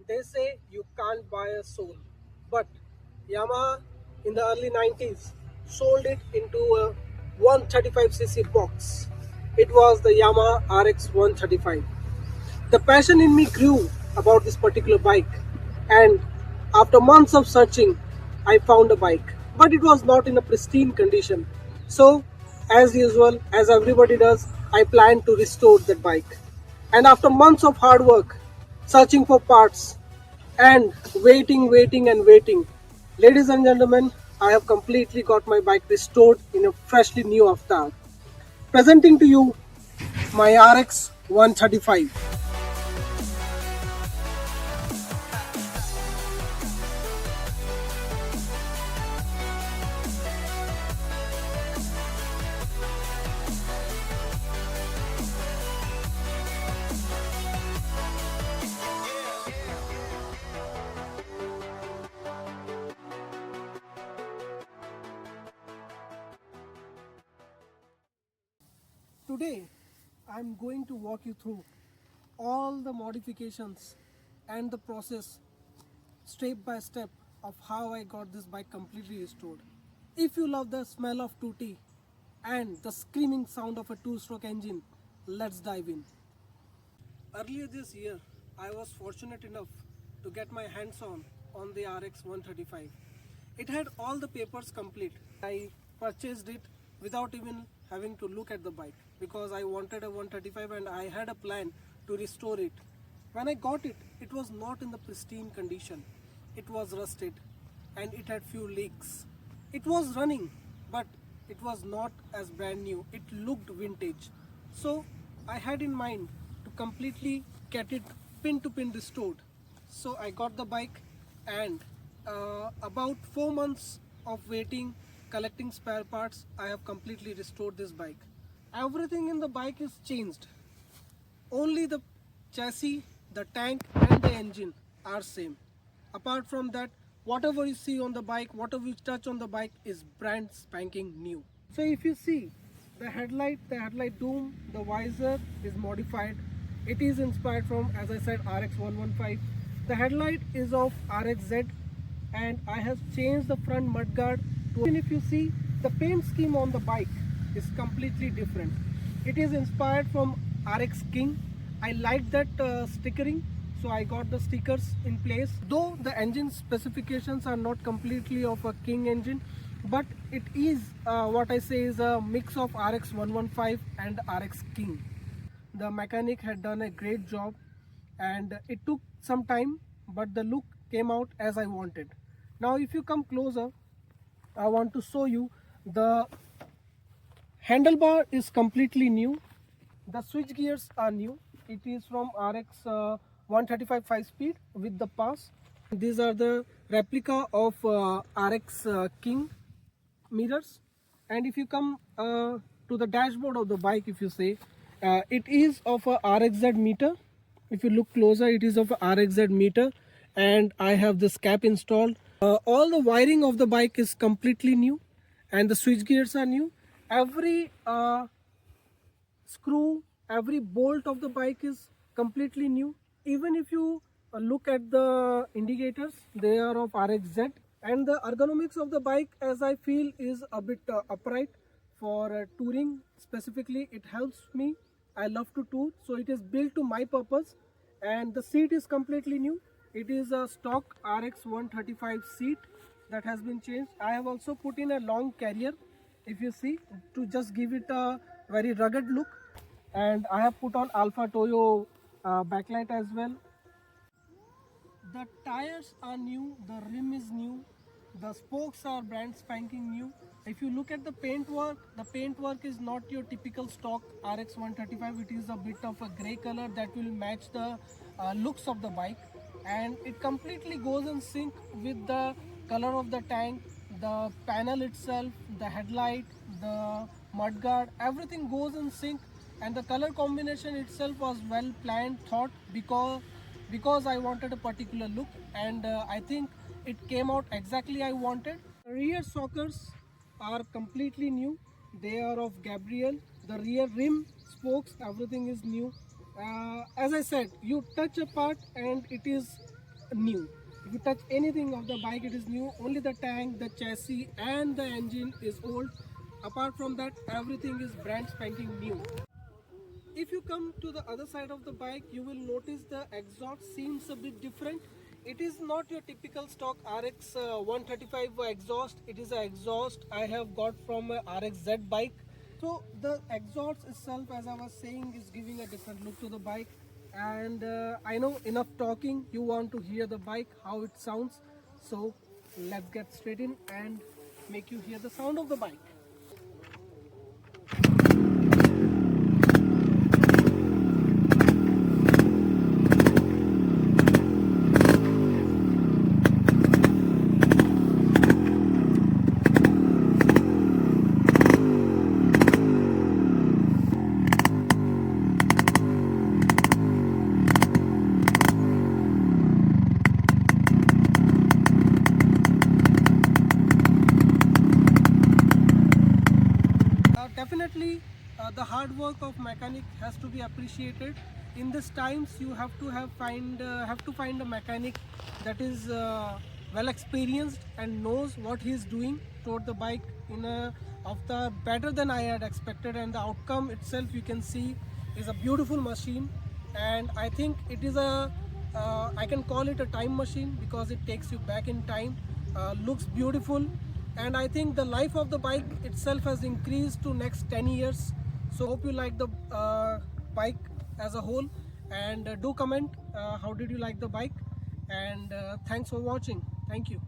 They say you can't buy a soul, but Yamaha in the early 90s sold it into a 135cc box. It was the Yamaha RX 135. The passion in me grew about this particular bike, and after months of searching, I found a bike, but it was not in a pristine condition. So, as usual, as everybody does, I planned to restore that bike. And after months of hard work, searching for parts, and waiting, ladies and gentlemen, I have completely got my bike restored in a freshly new avatar. Presenting to you my RX 135. Today, I'm going to walk you through all the modifications and the process step by step of how I got this bike completely restored. If you love the smell of 2T and the screaming sound of a two-stroke engine, let's dive in. Earlier this year, I was fortunate enough to get my hands on the RX 135. It had all the papers complete. I purchased it without even having to look at the bike because I wanted a 135 and I had a plan to restore it. When I got it, it was not in the pristine condition. It was rusted and it had few leaks. It was running, but it was not as brand new. It looked vintage. So I had in mind to completely get it pin to pin restored. So I got the bike, and about 4 months of waiting, collecting spare parts, I have completely restored this bike. Everything in the bike is changed. Only the chassis, the tank and the engine are same. Apart from that, whatever you see on the bike, whatever you touch on the bike is brand spanking new. So if you see the headlight dome, the visor is modified. It is inspired from, as I said, RX 115. The headlight is of RXZ, and I have changed the front mudguard to, and if you see, the paint scheme on the bike is completely different. It is inspired from RX King. I like that stickering, so I got the stickers in place. Though the engine specifications are not completely of a King engine, but it is what I say is a mix of RX 115 and RX King. The mechanic had done a great job, and it took some time, but the look came out as I wanted. Now if you come closer, I want to show you the handlebar is completely new. The switch gears are new. It is from RX 135 5-speed with the pass. These are the replica of RX King mirrors. And if you come to the dashboard of the bike, if you say, it is of a RXZ meter. If you look closer, it is of a RXZ meter, and I have this cap installed. All the wiring of the bike is completely new, and the switch gears are new. Every screw, every bolt of the bike is completely new. Even if you look at the indicators, they are of RXZ, and the ergonomics of the bike, as I feel, is a bit upright for touring. Specifically, it helps me. I love to tour, so it is built to my purpose. And the seat is completely new. It is a stock RX 135 seat that has been changed. I have also put in a long carrier, if you see, to just give it a very rugged look. And I have put on Alpha Toyo backlight as well. The tires are new, the rim is new, the spokes are brand spanking new. If you look at the paint work is not your typical stock RX 135. It is a bit of a grey color that will match the looks of the bike, and it completely goes in sync with the color of the tank, the panel itself, the headlight, the mudguard, everything goes in sync. And the color combination itself was well planned, thought, because I wanted a particular look, and I think it came out exactly I wanted. Rear sockets are completely new. They are of Gabriel. The rear rim, spokes, everything is new. As I said, you touch a part and it is new. If you touch anything of the bike, it is new. Only the tank, the chassis and the engine is old. Apart from that, everything is brand spanking new. If you come to the other side of the bike, you will notice the exhaust seems a bit different. It is not your typical stock RX 135 exhaust. It is an exhaust I have got from a RX-Z bike. So the exhaust itself, as I was saying, is giving a different look to the bike. And I know enough talking, you want to hear the bike, how it sounds. So let's get straight in and make you hear the sound of the bike. Definitely, the hard work of mechanic has to be appreciated. In these times, you have to find a mechanic that is well experienced and knows what he is doing toward the bike in a of the better than I had expected. And the outcome itself, you can see, is a beautiful machine. And I think it is a I can call it a time machine because it takes you back in time. Looks beautiful, and I think the life of the bike itself has increased to next 10 years. So hope you like the bike as a whole, and do comment how did you like the bike, and thanks for watching. Thank you.